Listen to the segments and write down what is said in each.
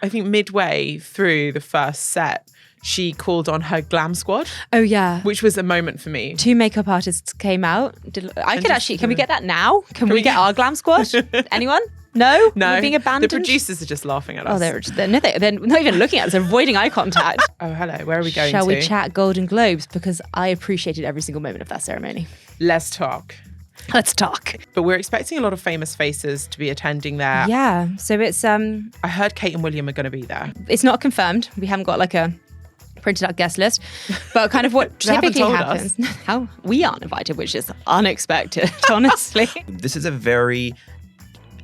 I think midway through the first set, she called on her glam squad. Oh, yeah. Which was a moment for me. 2 makeup artists came out. Can we get that now? Can we get our glam squad? Anyone? No? No. We're being abandoned? The producers are just laughing at us. Oh, they're not even looking at us. They're avoiding eye contact. Oh, hello. Where are we going Shall to? we chat Golden Globes? Because I appreciated every single moment of that ceremony. Let's talk. Let's talk. But we're expecting a lot of famous faces to be attending there. Yeah. So it's I heard Kate and William are going to be there. It's not confirmed. We haven't got like a printed out guest list, but kind of what typically happens. How we aren't invited, which is unexpected, honestly. This is a very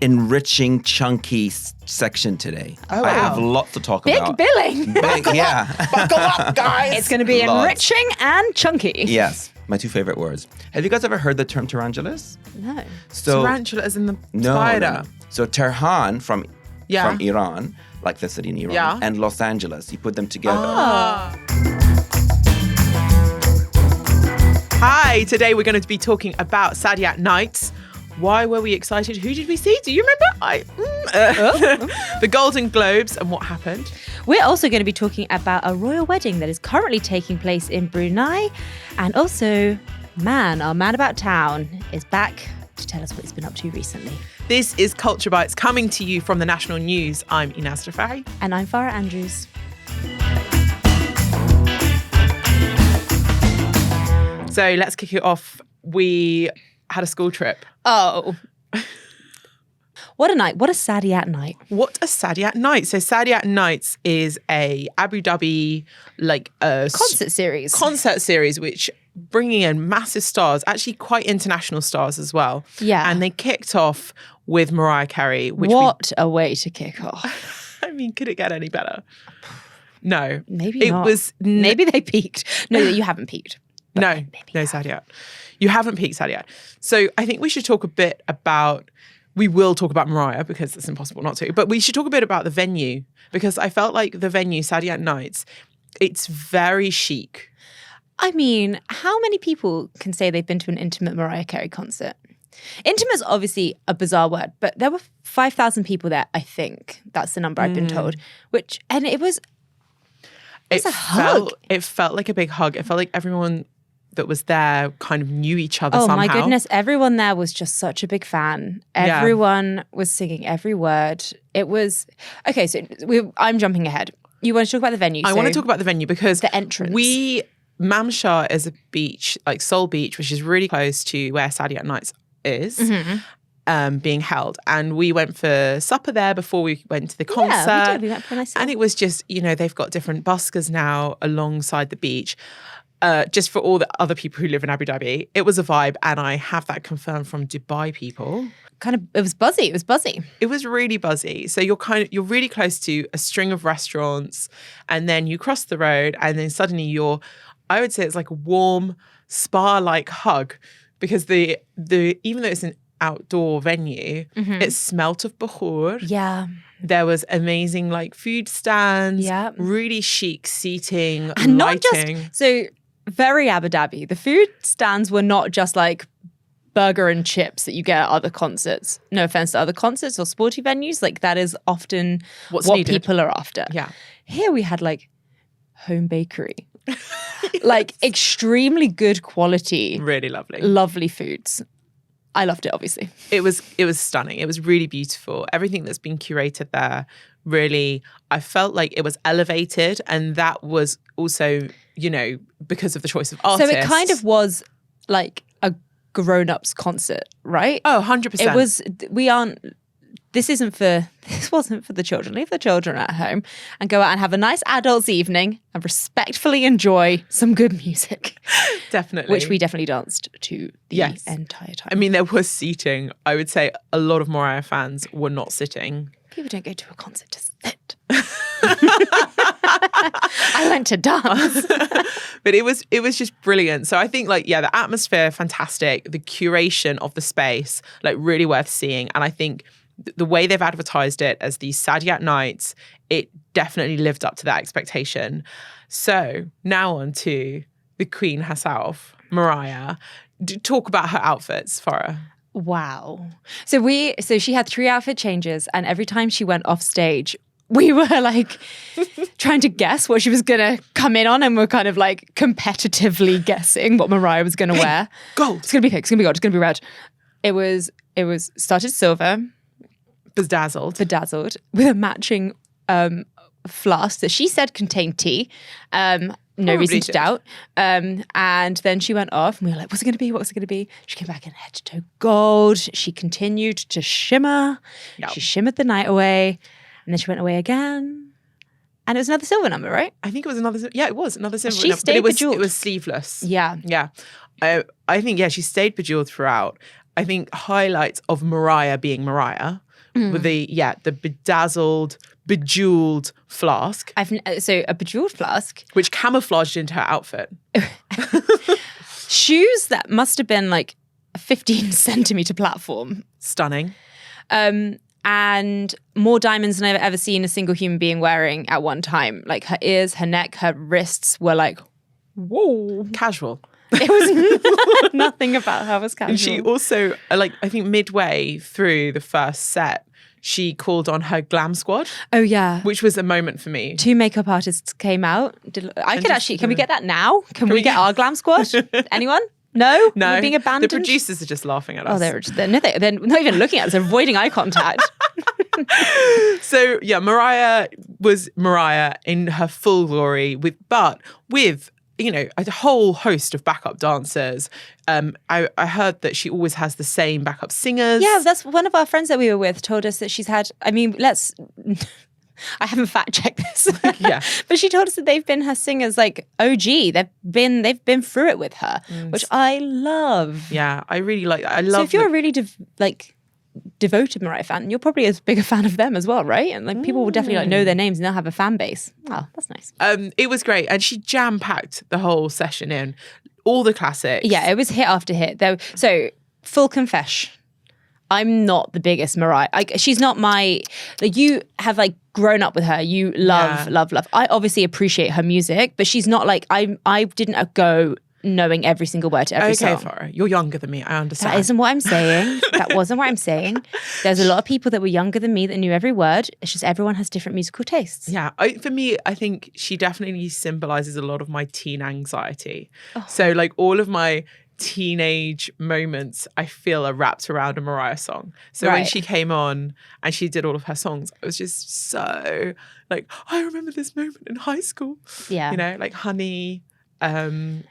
enriching, chunky section today. Oh, I wow. have lots to talk Big about. billing. Yeah. Buckle up, guys. It's going to be Lots. enriching and chunky. Yes, my 2 favorite words. Have you guys ever heard the term tarantulas? No. So Tarantula as in the no, spider. no. So Tehran from Yeah. Iran, like the city in Iran, Yeah. and Los Angeles. You put them together. Hi, today we're going to be talking about Saadiyat Nights. Why were we excited? Who did we see? Do you remember? The Golden Globes and what happened. We're also going to be talking about a royal wedding that is currently taking place in Brunei. And also, our man about town, is back to tell us what he's been up to recently. This is Culture Bites coming to you from the National News. I'm Enas and Farah. And I'm Farah Andrews. So let's kick it off. We had a school trip. Oh. What a night. What a Saadiyat night. What a Saadiyat Night. So Saadiyat Nights is a Abu Dhabi, Concert series. Which bringing in massive stars, actually quite international stars as well. Yeah. And they kicked off with Mariah Carey. What a way to kick off. I mean, could it get any better? No. Maybe not. Was Maybe they peaked. No, you haven't peaked. No, Saadiyat. You haven't peaked, Saadiyat. So I think we should talk a bit about, we will talk about Mariah because it's impossible not to, but we should talk a bit about the venue because I felt like the venue, Saadiyat Nights, it's very chic. I mean, how many people can say they've been to an intimate Mariah Carey concert? Intimate's obviously a bizarre word, but there were 5,000 people there, I think. That's the number I've been told. It was a hug. It felt like a big hug. It felt like everyone that was there kind of knew each other somehow. somehow. My goodness, everyone there was just such a big fan. Everyone was singing every word. It was... Okay, so I'm jumping ahead. You want to talk about the venue? I want to talk about the venue because... The entrance. Mamshar is a beach, like Seoul Beach, which is really close to where Saadiyat Nights is being held. And we went for supper there before we went to the concert. Yeah, we did. We went for a nice supper. And it was just, they've got different buskers now alongside the beach. Just for all the other people who live in Abu Dhabi, it was a vibe, and I have that confirmed from Dubai people. It was buzzy. It was really buzzy. So you're really close to a string of restaurants, and then you cross the road, and then suddenly I would say it's like a warm spa-like hug, because the even though it's an outdoor venue, it smelt of bahur. Yeah. There was amazing food stands, really chic seating, and lighting. Very Abu Dhabi. The food stands were not just like burger and chips that you get at other concerts. No offense to other concerts or sporty venues. That is often what needed. People are after. Yeah. Here we had home bakery. Extremely good quality. Really lovely. Lovely foods. I loved it, obviously. It was stunning. It was really beautiful. Everything that's been curated there, really, I felt like it was elevated. And that was also, because of the choice of artists. So it kind of was like a grown-ups concert, right? Oh, 100%. It was, this wasn't for the children. Leave the children at home and go out and have a nice adults evening and respectfully enjoy some good music. Definitely. Which we definitely danced to the entire time. I mean, there was seating. I would say a lot of Mariah fans were not sitting. People don't go to a concert to sit. I went to dance. But it was just brilliant. So I think the atmosphere, fantastic. The curation of the space, really worth seeing. And I think the way they've advertised it as these Saadiyat Nights, it definitely lived up to that expectation. So now on to the Queen herself, Mariah. Talk about her outfits, Farah. Wow. So she had 3 outfit changes, and every time she went off stage, we were like trying to guess what she was going to come in on, and we're kind of like competitively guessing what Mariah was going to wear. Gold. It's going to be pink. It's going to be gold. It's going to be red. It was started silver. Bedazzled. With a matching flask that she said contained tea. No reason to doubt. And then she went off and we were like, what's it going to be? What's it going to be? She came back in head to toe gold. She continued to shimmer. Yep. She shimmered the night away. And then she went away again. And it was another silver number, right? I think it was another. Yeah, it was another silver she number. Stayed but bejeweled. It was sleeveless. Yeah. Yeah. I think, she stayed bejeweled throughout. I think highlights of Mariah being Mariah with the bedazzled, bejeweled flask. So a bejeweled flask. Which camouflaged into her outfit. Shoes that must have been like a 15 centimeter platform. Stunning. And more diamonds than I've ever seen a single human being wearing at one time. Like her ears, her neck, her wrists were like, whoa. Casual. It was nothing about her was casual. And she also, I think midway through the first set, she called on her glam squad. Oh, yeah. Which was a moment for me. 2 makeup artists came out. Can we get that now? Can we get our glam squad? Anyone? No? No. We're being abandoned? The producers are just laughing at us. Oh, they're not even looking at us. They're avoiding eye contact. So, yeah, Mariah was Mariah in her full glory with a whole host of backup dancers. I heard that she always has the same backup singers. Yeah, that's one of our friends that we were with told us that she's had, I haven't fact checked this. Yeah. But she told us that they've been her singers like OG. They've been through it with her, which I love. Yeah, I really like that. So if you're a really devoted Mariah fan, you're probably as big a fan of them as well, right? And like people will definitely know their names and they'll have a fan base. Oh, that's nice. It was great, and she jam-packed the whole session in all the classics. Yeah, it was hit after hit. So full confession, I'm not the biggest Mariah. She's not my. You have grown up with her. You love. I obviously appreciate her music, but she's not like I didn't go knowing every single word to every song. Okay, Farah, you're younger than me. I understand. That isn't what I'm saying. That wasn't what I'm saying. There's a lot of people that were younger than me that knew every word. It's just everyone has different musical tastes. Yeah, for me, I think she definitely symbolizes a lot of my teen anxiety. Oh. So all of my teenage moments, I feel, are wrapped around a Mariah song. So when she came on and she did all of her songs, I was just so I remember this moment in high school. Yeah. Honey. Even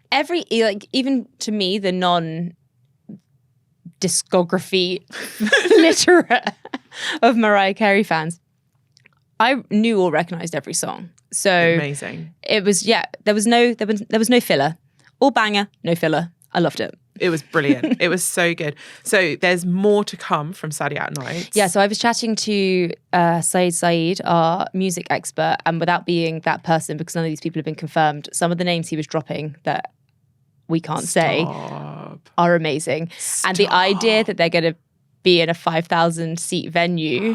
to me, the non-discography literate of Mariah Carey fans, I knew or recognized every song. So amazing. It was there was no filler. All banger, no filler. I loved it. It was brilliant. It was so good. So there's more to come from Saadiyat Nights. Yeah, so I was chatting to Saeed, our music expert, and without being that person, because none of these people have been confirmed, some of the names he was dropping that we can't say are amazing. And the idea that they're going to be in a 5,000 seat venue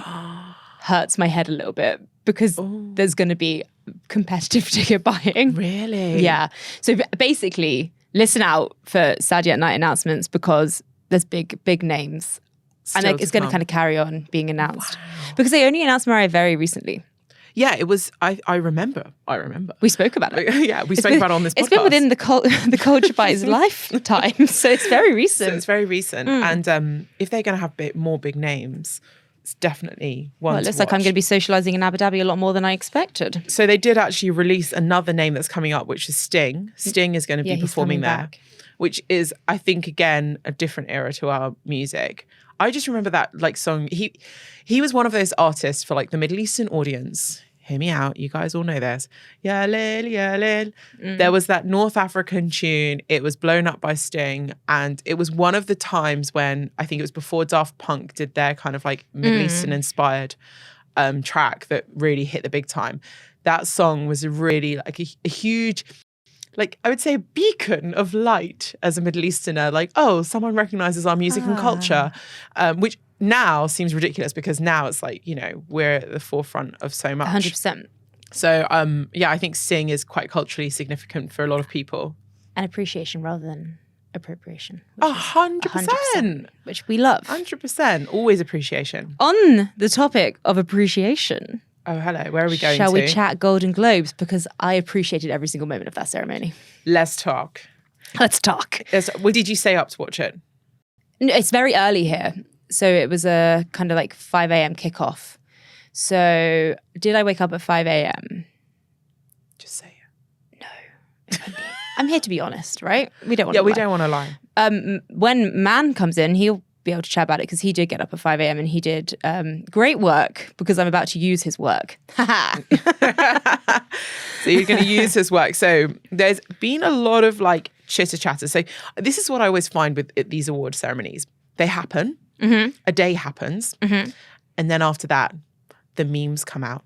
hurts my head a little bit, because there's going to be competitive ticket buying. Really? Yeah. So basically, listen out for Saadiyat Night announcements, because there's big names. And it's going to kind of carry on being announced. Wow. Because they only announced Mariah very recently. Yeah, it was, I remember. We spoke about it. Yeah, we spoke about it on this podcast. It's been within the culture by's lifetime, so it's very recent. And if they're going to have more big names, it's definitely one to watch. It looks like I'm going to be socialising in Abu Dhabi a lot more than I expected. So they did actually release another name that's coming up, which is Sting. Sting is going to be performing there, which is, I think, again, a different era to our music. I just remember that song. He was one of those artists for the Middle Eastern audience. Hear me out. You guys all know this. Ya lil, ya lil. There was that North African tune. It was blown up by Sting. And it was one of the times when, I think it was before Daft Punk did their kind of Middle Eastern inspired track that really hit the big time. That song was really a huge, I would say, a beacon of light as a Middle Easterner. Someone recognizes our music and culture, which now seems ridiculous, because now it's we're at the forefront of so much. 100%. So I think Sting is quite culturally significant for a lot of people. And appreciation rather than appropriation. 100%. Which we love. 100%. Always appreciation. On the topic of appreciation, Oh, hello. Where are we going Shall to? we chat Golden Globes? Because I appreciated every single moment of that ceremony. Let's talk. Let's talk. Well, did you stay up to watch it? No, it's very early here. So it was a kind of like 5 a.m. kickoff. So did I wake up at 5 a.m.? Just say it. No. I'm here to be honest, right? We don't want to Yeah, we lie. don't want to lie. When Man comes in, he'll be able to chat about it because he did get up at 5 a.m. and he did great work because I'm about to use his work. So you're going to use his work. So there's been a lot of like chitter chatter. So this is what I always find with these award ceremonies. They happen. Mm-hmm. A day happens. Mm-hmm. And then after that, the memes come out.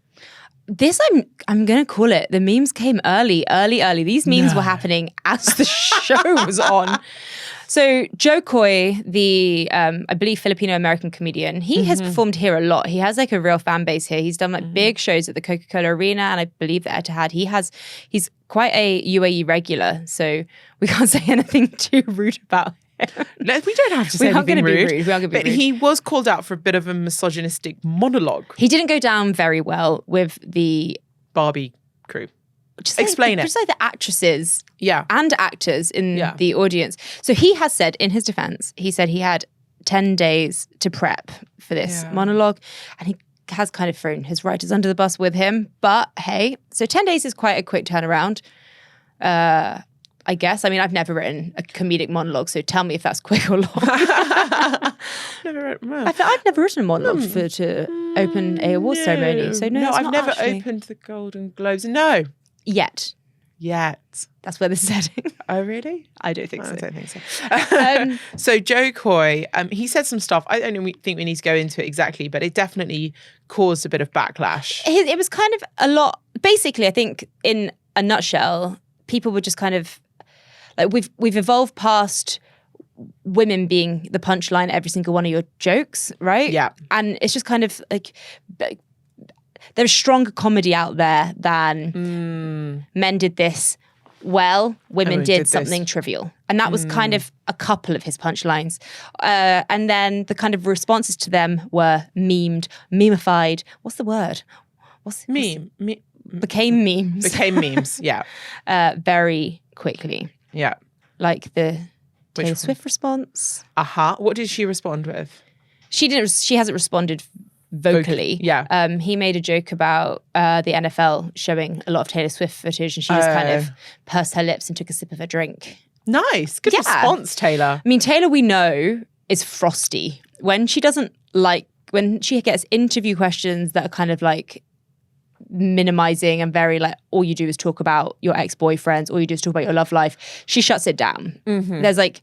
This I'm gonna call it. The memes came early. These memes were happening as the show was on. So Joe Coy, the I believe Filipino American comedian, he has performed here a lot. He has like a real fan base here. He's done like big shows at the Coca-Cola Arena and I believe the Etihad. He's quite a UAE regular, so we can't say anything too rude about him. No, we don't have to say anything rude. We aren't going to be But rude. he was called out for a bit of a misogynistic monologue. He didn't go down very well with the Barbie crew. Explain it. Just like the actresses Yeah. and actors in Yeah. the audience. So he has said, in his defense, he said he had 10 days to prep for this monologue. And he has kind of thrown his writers under the bus with him. But hey, so 10 days is quite a quick turnaround. I guess. I mean, I've never written a comedic monologue, so tell me if that's quick or long. I've never written a monologue to open a award ceremony. So no, I've not never actually. opened the Golden Globes. No. Yet. That's where this is heading. Oh, really? I don't think I so. don't think so. So Joe Coy, he said some stuff. I don't think we need to go into it exactly, but it definitely caused a bit of backlash. It was kind of a lot. Basically, I think in a nutshell, people were just kind of like we've evolved past women being the punchline at every single one of your jokes, right? Yeah. And it's just kind of like there's stronger comedy out there than men did this well, women did something trivial. And that was kind of a couple of his punchlines. And then the kind of responses to them were memeified. What's the word? Became memes. Became memes, yeah. Very quickly. Yeah. Like the Taylor Swift response. What did she respond with? She hasn't responded vocally. Yeah. He made a joke about the NFL showing a lot of Taylor Swift footage and she just kind of pursed her lips and took a sip of a drink. Nice. Good response, Taylor. I mean, Taylor, we know, is frosty. When she gets interview questions that are kind of like minimizing and very like all you do is talk about your ex-boyfriends, all you do is talk about your love life, she shuts it down. There's like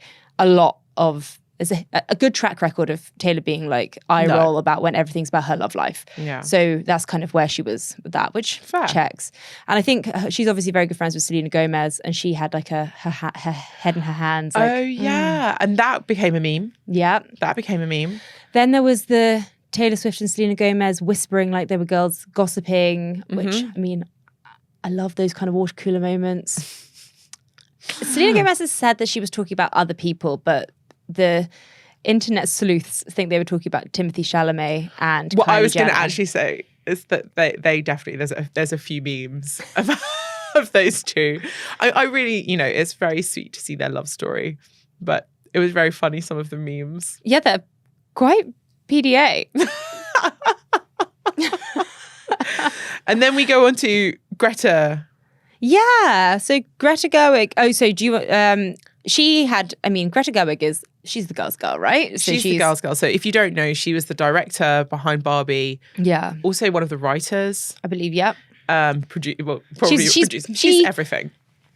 there's a good track record of Taylor being like eye roll about when everything's about her love life. Yeah. So that's kind of where she was with that, which checks. And I think she's obviously very good friends with Selena Gomez, and she had like her head in her hands. Like, and that became a meme. Yeah, that became a meme. Then there was the Taylor Swift and Selena Gomez whispering like they were girls gossiping, which, I mean, I love those kind of water cooler moments. Selena Gomez has said that she was talking about other people, but the internet sleuths think they were talking about Timothée Chalamet and What Kylie I was going to Jenner. actually say is that they definitely, there's a few memes of those two. I really, it's very sweet to see their love story, but it was very funny, some of the memes. Yeah, they're quite PDA. And then we go on to Greta. Yeah, so Greta Gerwig. Oh, so do you? Greta Gerwig she's the girl's girl, right? So She's the girl's girl. So if you don't know, she was the director behind Barbie. Yeah. Also one of the writers. I believe. Yeah. She's everything.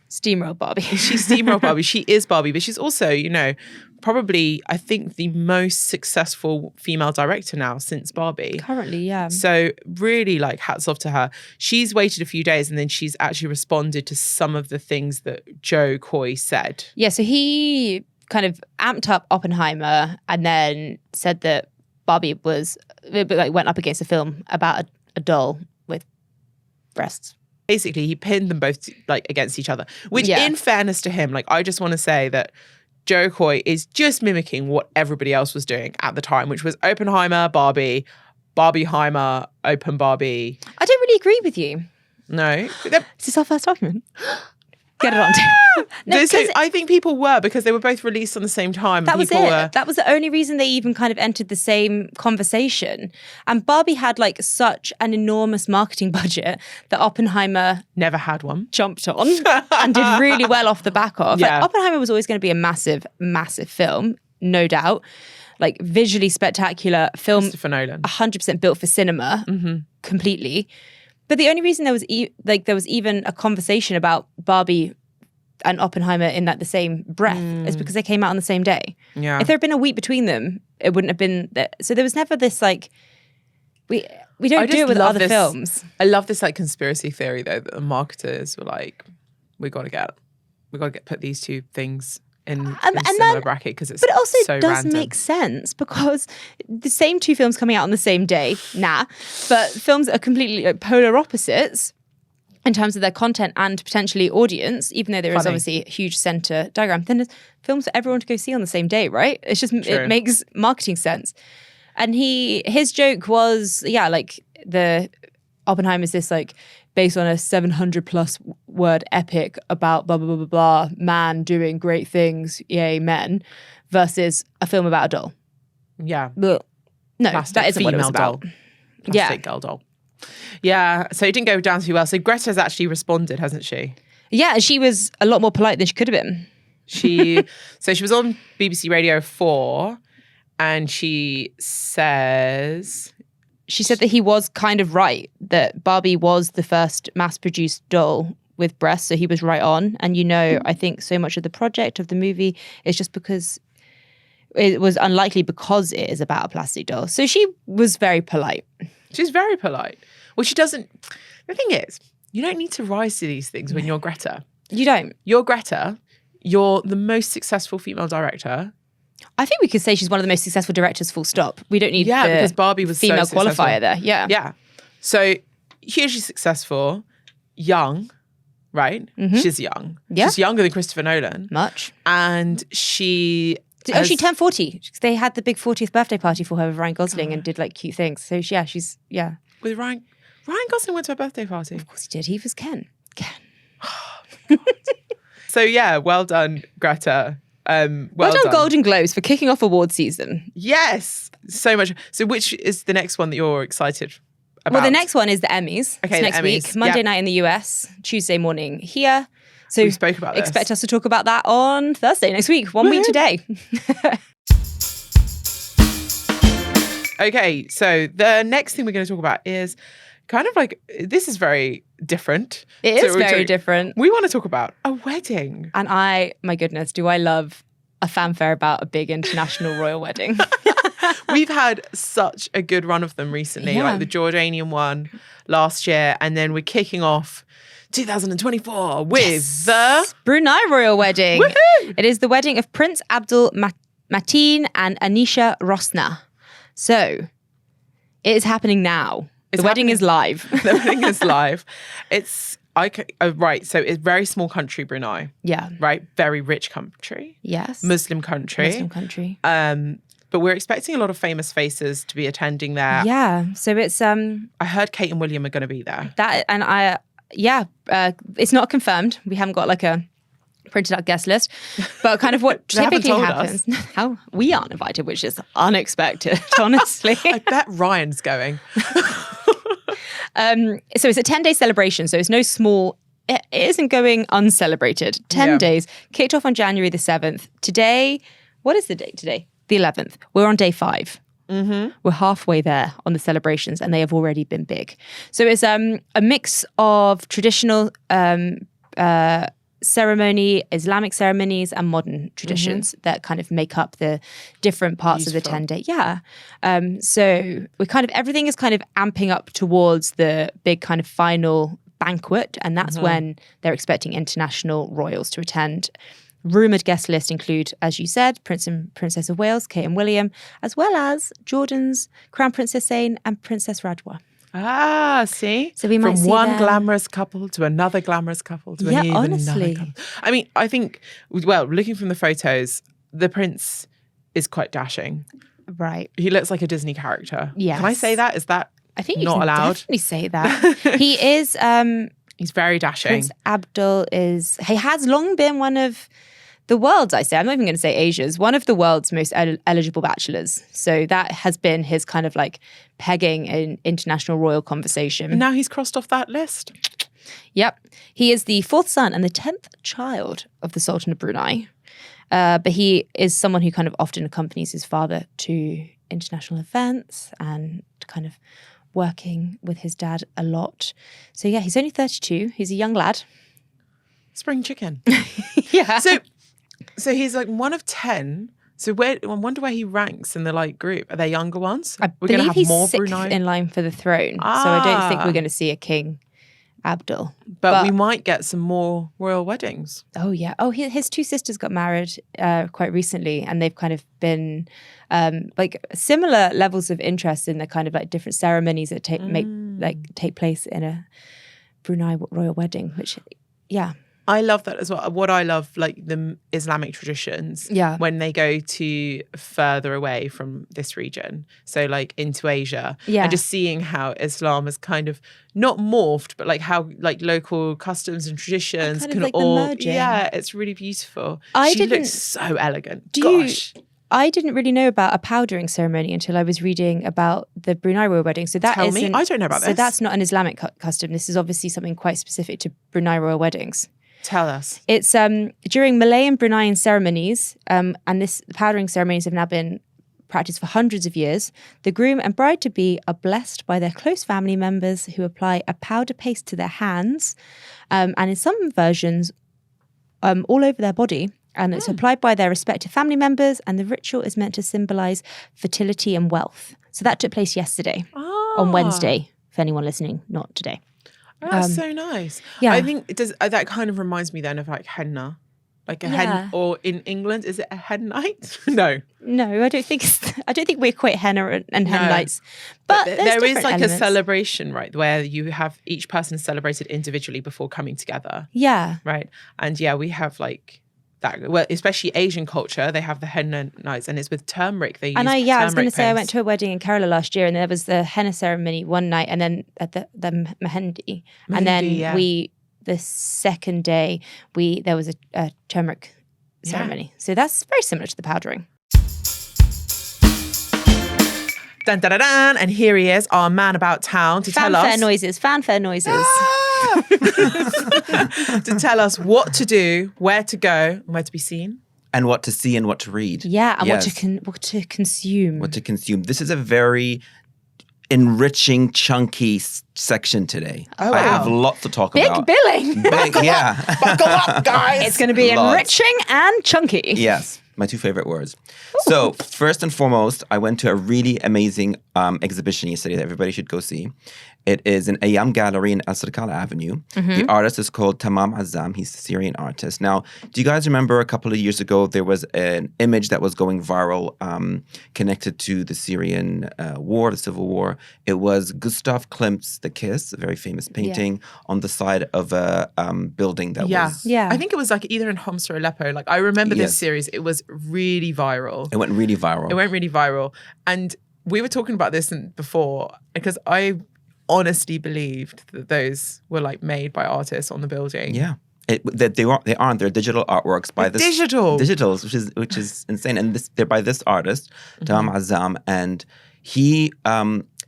Steamroll Barbie. She's steamroll Barbie. She is Barbie, but she's also, probably, I think, the most successful female director now since Barbie. Currently, yeah. So really, hats off to her. She's waited a few days and then she's actually responded to some of the things that Joe Coy said. Yeah, so he kind of amped up Oppenheimer and then said that Barbie went up against a film about a doll with breasts. Basically, he pinned them both against each other, which in fairness to him, I just want to say that Joe Coy is just mimicking what everybody else was doing at the time, which was Oppenheimer, Barbie, Barbenheimer, Open Barbie. I don't really agree with you. No. Is this our first argument? Get it on tape. No, So because I think people were, because they were both released on the same time. that was People it. were- That was the only reason they even kind of entered the same conversation. And Barbie had like such an enormous marketing budget that Oppenheimer Never had one. jumped on and did really well off the back of. Yeah. Like, Oppenheimer was always going to be a massive, massive film, no doubt. Like visually spectacular film, Christopher Nolan. 100% built for cinema, completely. But the only reason there was there was even a conversation about Barbie and Oppenheimer in like the same breath is because they came out on the same day. Yeah. If there had been a week between them, it wouldn't have been that. So there was never this like we don't I do it just with love other this- films. I love this like conspiracy theory though, that the marketers were like, we got to put these two things in a and similar then- bracket because it's But it also so does random. make sense because the same two films coming out on the same day, but films are completely like, polar opposites in terms of their content and potentially audience, even though there is Funny. obviously a huge center diagram. Then there's films for everyone to go see on the same day, right? It's just, True. it makes marketing sense. And his joke was, like the Oppenheimer's this like based on a 700 plus word epic about blah, blah, blah, blah, blah, man doing great things, yay, men, versus a film about a doll. Yeah. But no, Plastic that isn't what it was female about. doll. Yeah. Plastic girl doll. Yeah. So it didn't go down too well. So Greta's actually responded, hasn't she? Yeah, and she was a lot more polite than she could have been. She was on BBC Radio 4 and she says She said that he was kind of right, that Barbie was the first mass-produced doll with breasts, so he was right on. And I think so much of the project of the movie is just because it was unlikely because it is about a plastic doll. So she was very polite. she's very polite. Well, she doesn't. The thing is, you don't need to rise to these things when you're Greta. You don't. You're Greta. You're the most successful female director. I think we could say she's one of the most successful directors, full stop. We don't need Yeah, the because Barbie was so female successful. qualifier there. Yeah. Yeah. So hugely successful, young, right? She's young. Yeah. She's younger than Christopher Nolan. Much. And she Oh, she turned 40. They had the big 40th birthday party for her with Ryan Gosling and did like cute things. So she's with Ryan Gosling went to her birthday party. Of course he did. He was Ken. So yeah, well done, Greta. Well done, Golden Globes, for kicking off award season. Yes, so much. So which is the next one that you're excited about? Well, the next one is the Emmys. Okay, It's next the week. Emmys. Monday Yep. night in the US, Tuesday morning here. So We spoke about this. expect us to talk about that on Thursday next week, 1 week today. Okay, so the next thing we're going to talk about is kind of like, this is very different. It So is we're very talking- different. We want to talk about a wedding. And my goodness, do I love a fanfare about a big international royal wedding. We've had such a good run of them recently, Yeah. like the Jordanian one last year, and then we're kicking off 2024 with the Brunei royal wedding. Woohoo! It is the wedding of Prince Abdul Mateen and Anisha Rosnah. So it is happening now. It's the wedding happening. is live. The wedding is live. Right, so it's a very small country, Brunei, Yeah. right? Very rich country, Yes. Muslim country. Muslim country. But we're expecting a lot of famous faces to be attending there. Yeah. So it's I heard Kate and William are going to be there. that, and it's not confirmed. We haven't got like a printed out guest list, but kind of what They haven't typically told happens. How we aren't invited, which is unexpected, honestly. I bet Ryan's going. So it's a 10-day celebration. So it's no small. It isn't going uncelebrated. 10 Yeah. days. Kicked off on January the 7th. Today, what is the date today? The 11th. We're on day 5. Mm-hmm. We're halfway there on the celebrations, and they have already been big. So it's a mix of traditional ceremony, Islamic ceremonies, and modern traditions that kind of make up the different parts of the Beautiful. 10-day. Yeah. So we're kind of, everything is kind of amping up towards the big kind of final banquet, and that's when they're expecting international royals to attend. Rumoured guest list include, as you said, Prince and Princess of Wales, Kate and William, as well as Jordan's Crown Princess Zayn and Princess Rajwa. Ah, see? So we might From see one them. glamorous couple to another glamorous couple to Yeah, even honestly. another couple. I mean, I think, well, looking from the photos, the prince is quite dashing. Right. He looks like a Disney character. Yes. Can I say that? Is that I think you not can allowed? definitely say that. He is He's very dashing. Prince Abdul he has long been one of the world's, I'm not even going to say Asia's, one of the world's most eligible bachelors. So that has been his kind of like pegging in international royal conversation. And now he's crossed off that list. Yep. He is the 4th son and the 10th child of the Sultan of Brunei. But he is someone who kind of often accompanies his father to international events and kind of working with his dad a lot. So yeah, he's only 32. He's a young lad. Spring chicken. Yeah. So he's like one of 10. So I wonder where he ranks in the like group. Are there younger ones? I We're gonna believe have he's more 6th Brunei. in line for the throne. So I don't think we're going to see a King Abdul. But we might get some more royal weddings. Oh yeah. Oh, his 2 sisters got married quite recently, and they've kind of been like similar levels of interest in the kind of like different ceremonies that take place in a Brunei royal wedding. Which, yeah. I love that as well. What I love, like the Islamic traditions, Yeah. when they go to further away from this region, so like into Asia, Yeah. and just seeing how Islam has kind of not morphed, but like how like local customs and traditions kind of can like the all, merging. yeah, it's really beautiful. I She didn't- looks so elegant. Do Gosh. I didn't really know about a powdering ceremony until I was reading about the Brunei royal wedding. So that Tell me. isn't- I don't know about So this. that's not an Islamic custom. This is obviously something quite specific to Brunei royal weddings. Tell us. It's during Malay and Bruneian ceremonies, and the powdering ceremonies have now been practiced for hundreds of years. The groom and bride-to-be are blessed by their close family members who apply a powder paste to their hands, and in some versions, all over their body. And it's applied by their respective family members, and the ritual is meant to symbolize fertility and wealth. So that took place yesterday, on Wednesday, for anyone listening, not today. Oh, that's so nice. yeah. I think it does. That kind of reminds me then of like henna, like a Yeah. hen. Or in England, is it a hen night? No, No, I don't think we equate henna and hen No. nights. But there there's is different like elements. a celebration, right, where you have each person celebrated individually before coming together, Yeah. right? And yeah, we have like that. Well, especially Asian culture, they have the henna nights, and it's with turmeric. They use And I was going to say, I went paste. to a wedding in Kerala last year, and there was the henna ceremony one night, and then at the mehendi, and then Mehendi, yeah. the second day there was a turmeric ceremony. So that's very similar to the powdering. Dun, dun, dun, dun. And here he is, our man about town, to tell us Fanfare noises. to tell us what to do, where to go, and where to be seen. And what to see and what to read. Yeah, and Yes. what to consume. What to consume. This is a very enriching, chunky section today. Oh, I wow. have lots to talk Big about. billing. Big, yeah. Buckle up, guys. It's going to be Lots. enriching and chunky. Yes, my 2 favorite words. So, first and foremost, I went to a really amazing exhibition yesterday that everybody should go see. It is an Ayyam gallery in Alserkal Avenue. The artist is called Tammam Azzam. He's a Syrian artist. Now, do you guys remember a couple of years ago, there was an image that was going viral connected to the Syrian war, the civil war. It was Gustav Klimt's The Kiss, a very famous painting, on the side of a building that was... Yeah. I think it was like either in Homs or Aleppo. Like I remember Yes. this series. It was really viral. It went really viral. It went really viral. And we were talking about this before because I honestly believed that those were like made by artists on the building. Yeah. They aren't. They're digital artworks by They're this digital. digitals, which is insane. And they're by this artist, Tammam Azzam, and he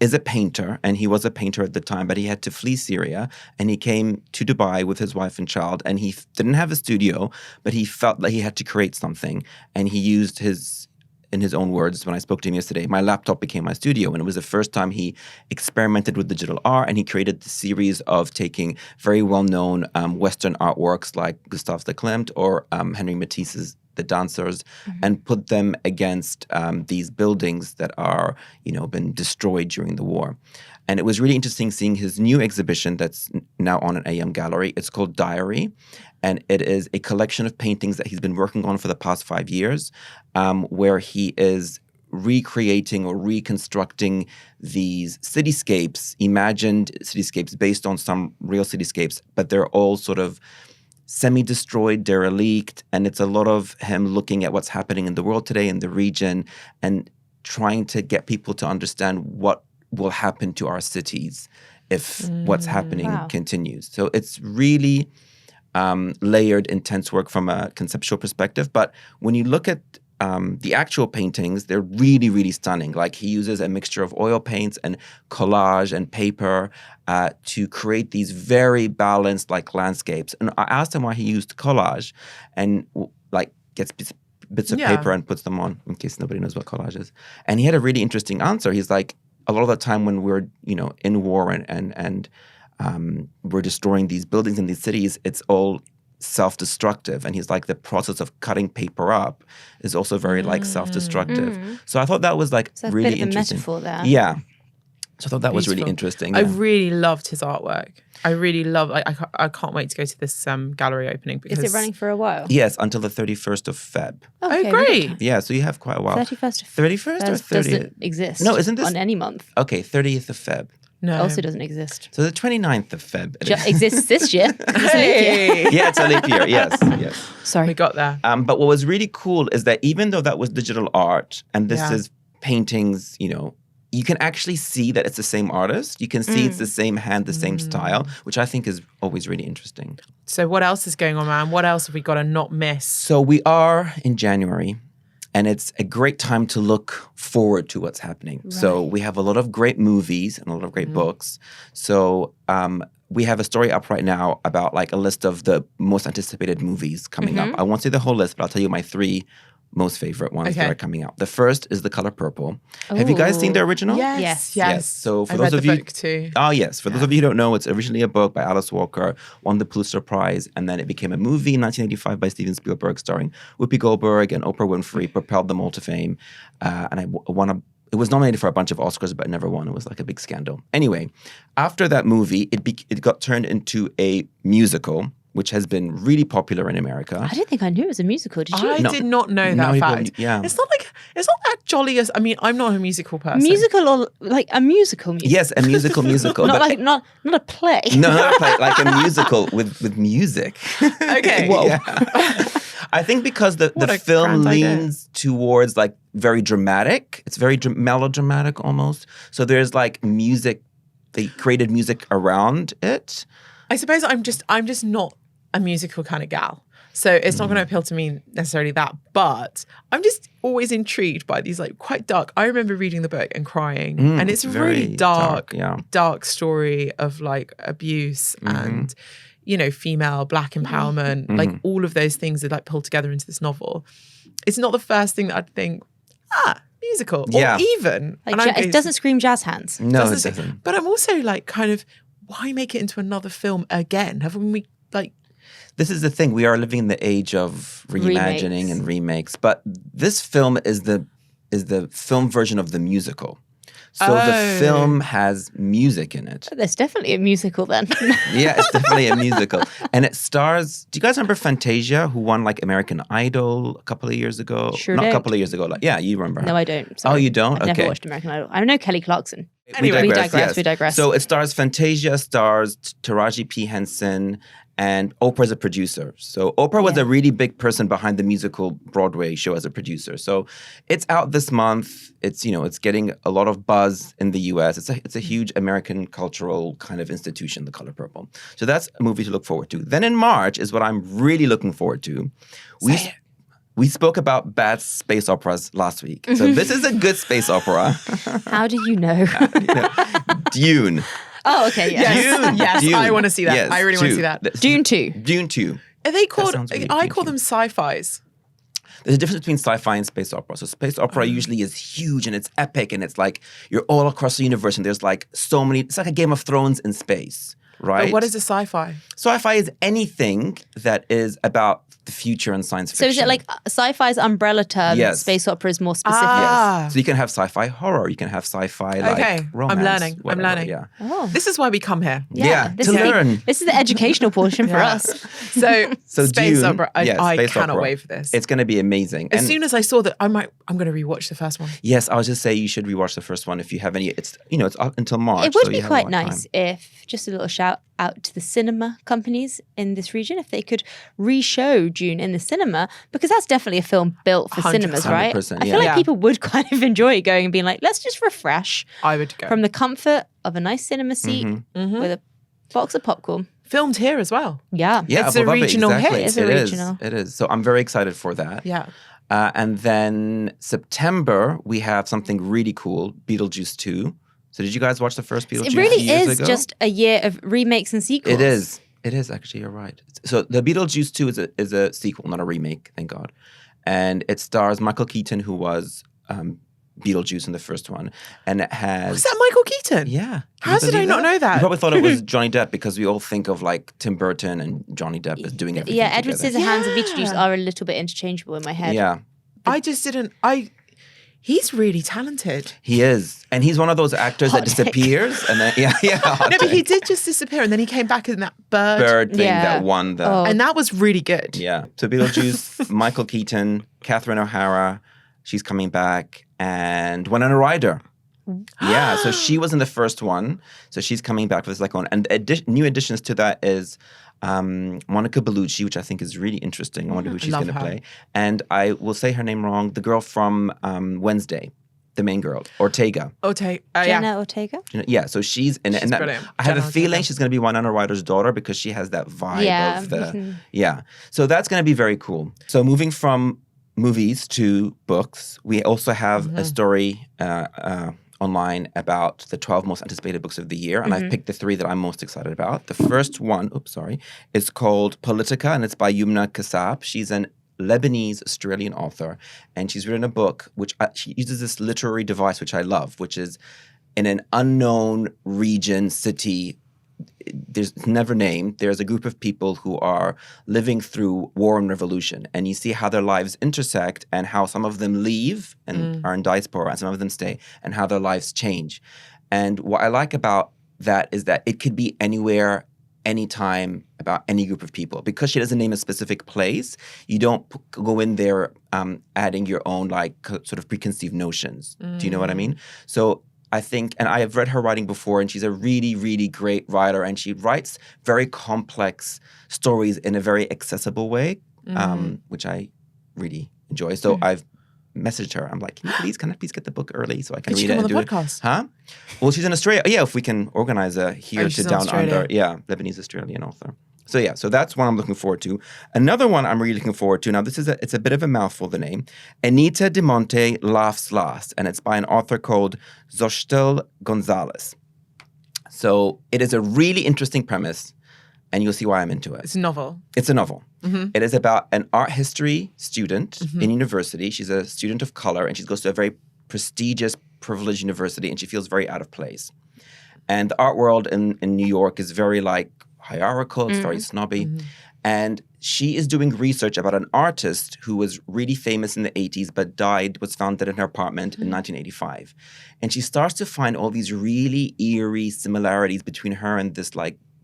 is a painter, and he was a painter at the time, but he had to flee Syria, and he came to Dubai with his wife and child, and he didn't have a studio, but he felt like he had to create something, and he used in his own words, when I spoke to him yesterday, my laptop became my studio. And it was the first time he experimented with digital art. And he created the series of taking very well-known Western artworks like Gustave Klimt or Henri Matisse's The Dancers, and put them against these buildings that are, been destroyed during the war. And it was really interesting seeing his new exhibition that's now on an Ayyam gallery. It's called Diary. And it is a collection of paintings that he's been working on for the past 5 years, where he is recreating or reconstructing these cityscapes, imagined cityscapes based on some real cityscapes, but they're all sort of semi-destroyed, derelict, and it's a lot of him looking at what's happening in the world today, in the region, and trying to get people to understand what will happen to our cities if what's happening continues. So it's really layered, intense work from a conceptual perspective. But when you look at the actual paintings, they're really, really stunning. Like he uses a mixture of oil paints and collage and paper to create these very balanced like landscapes. And I asked him why he used collage and like gets bits of paper and puts them on, in case nobody knows what collage is. And he had a really interesting answer. He's like, a lot of the time when we're, in war and we're destroying these buildings and these cities, it's all self-destructive. And he's like, the process of cutting paper up is also very like self-destructive. So I thought that was like So really a bit of a interesting. metaphor there. Yeah. So I thought that was really Beautiful. interesting. I Yeah. really loved his artwork. I really love. I can't wait to go to this gallery opening because Is it running for a while? Yes, until the 31st of Feb. Okay, Oh, great! Yeah, so you have quite a while. 31st of 31st or 30th? doesn't exist. No, isn't this- on any month? Okay, 30th of Feb. No, Also doesn't exist. So the 29th of Feb. it is. Exists this year. It's a leap year. Hey! Yeah, it's a leap year. Yes, yes. Sorry. we got there. But what was really cool is that even though that was digital art and this Yeah. is paintings, you can actually see that it's the same artist. You can see it's the same hand, the same style, which I think is always really interesting. So what else is going on, man? What else have we got to not miss? So we are in January, and it's a great time to look forward to what's happening. So we have a lot of great movies and a lot of great books. So we have a story up right now about like a list of the most anticipated movies coming up. I won't say the whole list, but I'll tell you my 3 most favorite ones that Okay. are coming out. The first is The Color Purple. Have you guys seen the original? Yes. Yes. So for I those read of the you, book too. oh yes, for those of you who don't know, it's originally a book by Alice Walker, won the Pulitzer Prize, and then it became a movie in 1985 by Steven Spielberg, starring Whoopi Goldberg and Oprah Winfrey, propelled them all to fame. And it was nominated for a bunch of Oscars, but never won. It was like a big scandal. Anyway, after that movie, it got turned into a musical, which has been really popular in America. I didn't think I knew it was a musical. Did you? I No. did not know No, that you fact. don't- yeah. It's not that jolly as. I mean, I'm not a musical person. Musical or like a musical musical? Yes, a musical. Not but- like not a play. No, not a play, like a musical with music. Okay. Whoa. Yeah. I think because the What a film grand idea. leans towards like very dramatic. It's very melodramatic almost. So there's like music. They created music around it. I suppose I'm just not a musical kind of gal. So it's not going to appeal to me necessarily that, but I'm just always intrigued by these like quite dark. I remember reading the book and crying, and it's a very really dark, yeah. dark story of like abuse and female black empowerment, like all of those things that like pulled together into this novel. It's not the first thing that I'd think, musical, Yeah. or even. Like, and I'm it doesn't scream jazz hands. No, it doesn't- doesn't. But I'm also like kind of, why make it into another film again? Haven't we like? This is the thing. We are living in the age of reimagining Remakes. and remakes. But this film is the film version of the musical. So the film has music in it. There's definitely a musical then. Yeah, it's definitely a musical. And it stars, do you guys remember Fantasia, who won like American Idol a couple of years ago? Sure Not a don't. couple of years ago. Like, yeah, you remember her. No, I don't. Oh, Sorry. you don't? I've Okay. never watched American Idol. I know Kelly Clarkson. Anyway, we digress. So it stars Fantasia, stars Taraji P. Henson, and Oprah's a producer. So Oprah was a really big person behind the musical Broadway show as a producer. So it's out this month. It's it's getting a lot of buzz in the U.S. It's a huge American cultural kind of institution, The Color Purple. So that's a movie to look forward to. Then in March is what I'm really looking forward to. We spoke about bad space operas last week. So this is a good space opera. How do you know? Dune. Oh, okay, yeah. Yes, yes, Dune. I want to see that. Yes, I really want to see that. Dune 2. Dune 2. Are they called? sounds really I call kinky. them sci-fis. There's a difference between sci-fi and space opera. So space opera usually is huge and it's epic and it's like you're all across the universe and there's like so many. It's like a Game of Thrones in space, right? But what is a sci-fi? Sci-fi is anything that is about the future and science fiction. So is it like sci-fi's umbrella term? Yes. Space opera is more specific. Ah. So you can have sci-fi horror. You can have sci-fi like Okay, romance. I'm learning. whatever, I'm learning. Yeah. Oh. This is why we come here. Yeah, this to is learn. This is the educational portion for Yeah. us. So, space Dune, opera. I space cannot opera. wait for this. It's going to be amazing. As And soon as I saw that, I'm going to rewatch the first one. yes, I was just say you should rewatch the first one if you have any. It's it's up until March. It would so be you have a quite lot of nice time. if, just a little shout out to the cinema companies in this region if they could re-show Dune in the cinema, because that's definitely a film built for 100%. cinemas, right? 100%, I feel yeah. like Yeah. people would kind of enjoy going and being like, let's just refresh I would go. from the comfort of a nice cinema seat with a box of popcorn. Filmed here as well. Yeah. Yeah, It's Abu a Dhabi, regional hit. exactly. It's a regional. It is. So I'm very excited for that. Yeah. And then September, we have something really cool, Beetlejuice 2. So did you guys watch the first Beetlejuice It really years is ago? just a year of remakes and sequels. It is. It is actually, you're right. So the Beetlejuice 2 is a sequel, not a remake, thank God. And it stars Michael Keaton, who was Beetlejuice in the first one. And it has... Was that Michael Keaton? Yeah. How did I not know that? You probably thought it was Johnny Depp because we all think of like Tim Burton and Johnny Depp as doing everything Yeah, Edward together. Scissorhands and Beetlejuice are a little bit interchangeable in my head. Yeah, I just didn't. He's really talented. he is. And he's one of those actors Hot that take. disappears and then, hot No, but he take. did just disappear, and then he came back in that bird. Bird thing Yeah. that won the... Oh. And that was really good. Yeah. So Beetlejuice, Michael Keaton, Catherine O'Hara, she's coming back, and Winona Ryder. Yeah, so she was in the first one. So she's coming back for the second one. And new additions to that is Monica Bellucci, which I think is really interesting. I wonder who she's love going to her. play. And I will say her name wrong. The girl from Wednesday, the main girl, Ortega. Yeah. Jenna Ortega? Yeah, so she's in it. She's And that, brilliant. I have Jenna a feeling Ortega. she's going to be Winona Ryder's daughter because she has that vibe Yeah, of we the... can- Yeah. So that's going to be very cool. So moving from movies to books, we also have a story online about the 12 most anticipated books of the year. And I've picked the 3 that I'm most excited about. The first one, is called Politica, and it's by Yumna Kassab. She's an Lebanese Australian author, and she's written a book which she uses this literary device which I love, which is in an unknown region, city. There's never named. There's a group of people who are living through war and revolution, and you see how their lives intersect and how some of them leave and are in diaspora and some of them stay and how their lives change. And what I like about that is that it could be anywhere, anytime, about any group of people. Because she doesn't name a specific place, you don't go in there adding your own sort of preconceived notions. Do you know what I mean? So I think, and I have read her writing before, and she's a really, really great writer, and she writes very complex stories in a very accessible way, which I really enjoy. So I've messaged her. I'm like, can I please get the book early so I can Could she read it come and on do the podcast? it? Huh? Well, she's in Australia. Yeah, if we can organize a here to she's in down Australia. under. Yeah, Lebanese Australian author. So yeah, so that's one I'm looking forward to. Another one I'm really looking forward to. Now this is it's a bit of a mouthful, the name. Anita de Monte Laughs Last, and it's by an author called Zoshtel Gonzalez. So it is a really interesting premise, and you'll see why I'm into it. It's a novel. It's a novel. It is about an art history student in university. She's a student of color, and she goes to a very prestigious, privileged university, and she feels very out of place. And the art world in New York is very hierarchical, it's very snobby. And she is doing research about an artist who was really famous in the 80s but was found dead in her apartment in 1985. And she starts to find all these really eerie similarities between her and this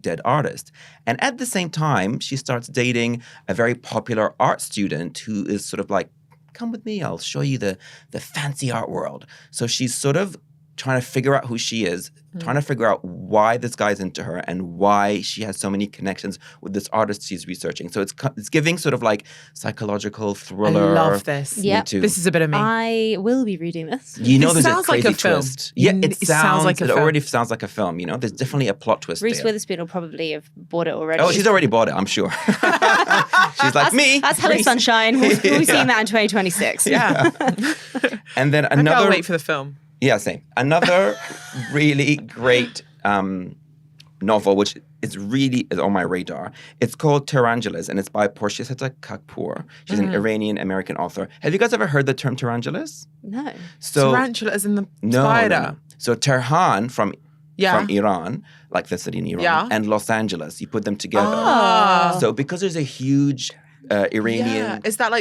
dead artist. And at the same time, she starts dating a very popular art student who is sort of come with me, I'll show you the fancy art world. So she's sort of trying to figure out who she is, trying to figure out why this guy's into her and why she has so many connections with this artist she's researching. So it's giving sort of psychological thriller. I love this. Yep. Me too. This is a bit of me. I will be reading this. You know, This there's a sounds like crazy a film. twist. Yeah, it sounds like a it film. already sounds like a film. You know, there's definitely a plot twist Reese there. Witherspoon will probably have bought it already. Oh, she's already bought it, I'm sure. She's like me. That's Hello Reese. Sunshine. We'll be seeing that in 2026. yeah. And then Maybe another. I'll wait for the film. Yeah, same. Another really great novel, which is on my radar. It's called Tarantulas, and it's by Porsheta Kakpour. She's an Iranian-American author. Have you guys ever heard the term tarantulas? No. So Tarantula as in the no, spider. no. So Tehran from Iran, like the city in Iran, Yeah. and Los Angeles, you put them together. Oh. So because there's a huge Iranian... Yeah. Is that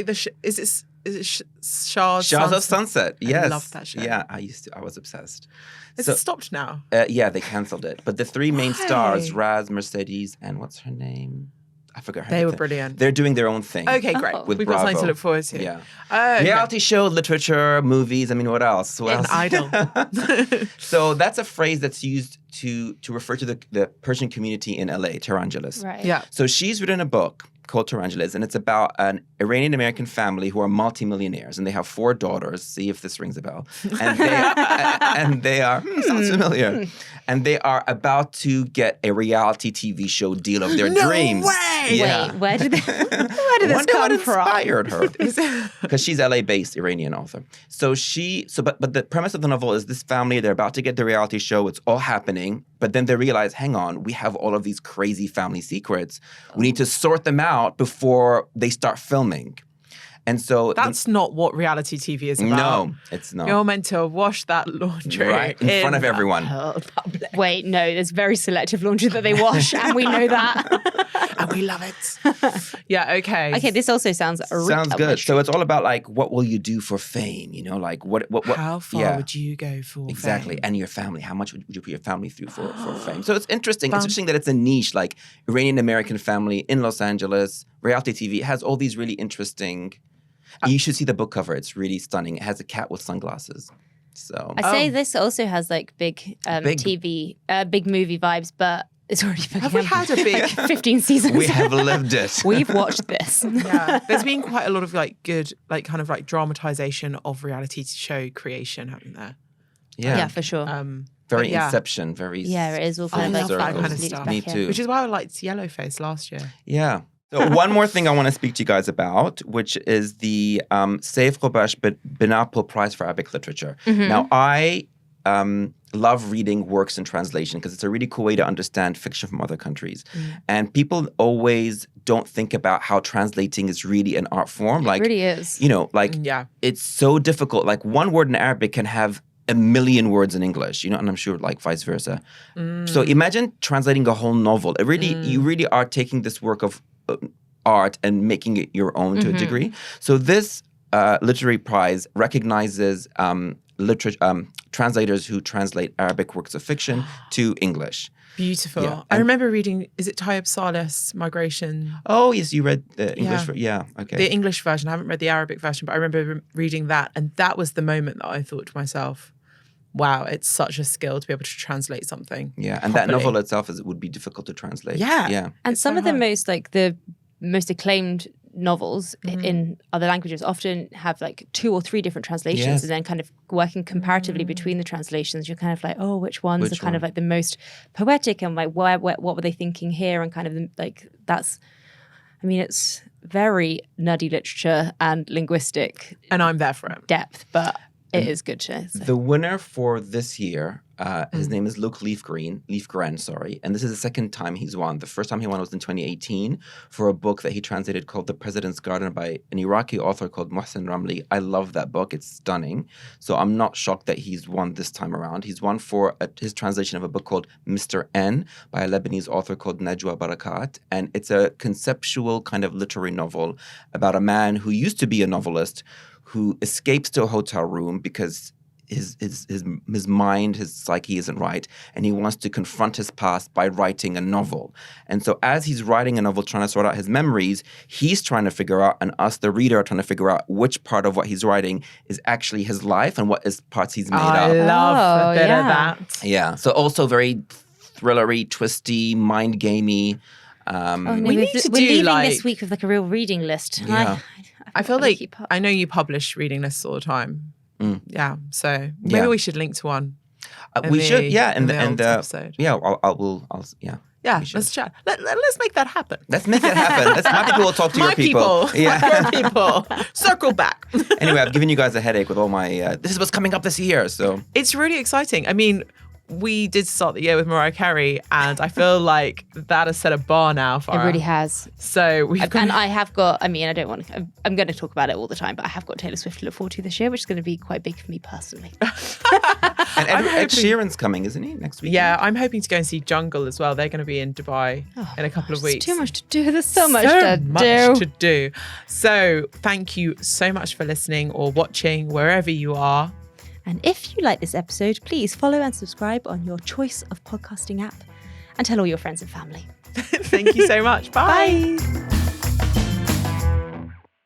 is it Shah's Shahs of Sunset? Sunset, yes. I love that show. Yeah, I was obsessed. Is So- it stopped now? Yeah, they cancelled it. But the 3 main Why? stars, Raz, Mercedes, and what's her name? I forgot her They name. were brilliant. They're doing their own thing. Okay, great. Oh. With We've got something to Bravo. look forward to. Yeah. Oh, okay. Reality show, literature, movies. I mean, what else? What An else? idol. So that's a phrase that's used to refer to the Persian community in LA, Tehrangelis. Right. Yeah. So she's written a book called Tehrangelis, and it's about an Iranian-American family who are multimillionaires, and they have 4 daughters. See if this rings a bell. And they are, sounds familiar. And they are about to get a reality TV show deal of their dreams. Way! Yeah. Wait, where did this Wonder come what from? inspired her. Because she's LA-based Iranian author. But the premise of the novel is this family, they're about to get the reality show. It's all happening. But then they realize, hang on, we have all of these crazy family secrets. We need to sort them out before they start filming. And so That's not what reality TV is about. no, it's not. You're meant to wash that laundry Right, in front of everyone. public. Wait, no, there's very selective laundry that they wash, and we know that. And we love it. Yeah, okay. Okay, this also sounds Sounds good. So it's all about like, what will you do for fame? You know, like what How far would you go for Exactly. fame? And your family. How much would you put your family through for fame? So it's interesting. It's interesting that it's a niche, like Iranian-American family in Los Angeles, reality TV. It has all these really interesting... You should see the book cover. It's really stunning. It has a cat with sunglasses. So I say this also has like big TV, big movie vibes, but it's already been Have we had a big... 15 seasons. we have lived it. We've watched this. Yeah, there's been quite a lot of like good, like kind of like dramatization of reality show creation, haven't there? Yeah, for sure. Very yeah. Inception. Very Yeah, it is all I kind of love like that kind of leads stuff. back Me in. too. Which is why I liked Yellowface last year. Yeah. So one more thing I want to speak to you guys about, which is the Saif Ghobash Banipal Prize for Arabic Literature. Now, I love reading works in translation because it's a really cool way to understand fiction from other countries. And people always don't think about how translating is really an art form. Like, It really is. you know, like Yeah. it's so difficult. Like one word in Arabic can have a million words in English, you know, and I'm sure like vice versa. So imagine translating a whole novel. It really, you really are taking this work of art and making it your own to a degree. So this literary prize recognizes translators who translate Arabic works of fiction to English. Beautiful. Yeah. I remember reading, is it Tayyib Saleh's Migration? Oh, yes, you read the English. Yeah. Okay. The English version. I haven't read the Arabic version, but I remember reading that. And that was the moment that I thought to myself, wow, it's such a skill to be able to translate something. Yeah, and that properly. novel itself would be difficult to translate. Yeah. Yeah. And It's some so of the hard. most acclaimed novels in other languages often have like 2 or 3 different translations, Yes. and then kind of working comparatively between the translations, you're kind of like, oh, which ones Which are kind of one? like the most poetic, and like what were they thinking here, and kind of like that's. I mean, it's very nutty literature and linguistic And I'm there for it. depth, but it is good to. So. The winner for this year, his name is Luke Leafgren, and this is the second time he's won. The first time he won was in 2018 for a book that he translated called The President's Garden by an Iraqi author called Mohsen Ramli. I love that book. It's stunning. So I'm not shocked that he's won this time around. He's won for his translation of a book called Mr. N by a Lebanese author called Najwa Barakat. And it's a conceptual kind of literary novel about a man who used to be a novelist who escapes to a hotel room because his mind, his psyche isn't right, and he wants to confront his past by writing a novel. And so as he's writing a novel, trying to sort out his memories, he's trying to figure out, and us, the reader, are trying to figure out which part of what he's writing is actually his life and what is parts he's made I up. love a bit yeah. of that. Yeah. So also very thrillery, twisty, mind gamey. Oh, no, We need to we're do, leaving like- this week with like a real reading list. Yeah. I feel gotta like keep up. I know you publish reading lists all the time. Yeah. So maybe Yeah. we should link to one. We in should, the- yeah. in And the and old episode. yeah, I'll yeah. Yeah, We should. let's chat. Let's make that happen. Let's make it happen. My people will talk to My your people. Yeah. Your people. Circle back. Anyway, I've given you guys a headache with all my. This is what's coming up this year. So It's really exciting. I mean, we did start the year with Mariah Carey, and I feel like that has set a bar now for It us. really has. So we've got And I have got, I mean, I don't want to, I'm going to talk about it all the time, but I have got Taylor Swift to look forward to this year, which is going to be quite big for me personally. and Ed hoping- Sheeran's coming, isn't he, next week? Yeah, I'm hoping to go and see Jungle as well. They're going to be in Dubai in a couple of There's weeks. too much to do. There's so much to do. So thank you so much for listening or watching wherever you are. And if you like this episode, please follow and subscribe on your choice of podcasting app and tell all your friends and family. Thank you so much. Bye. Bye.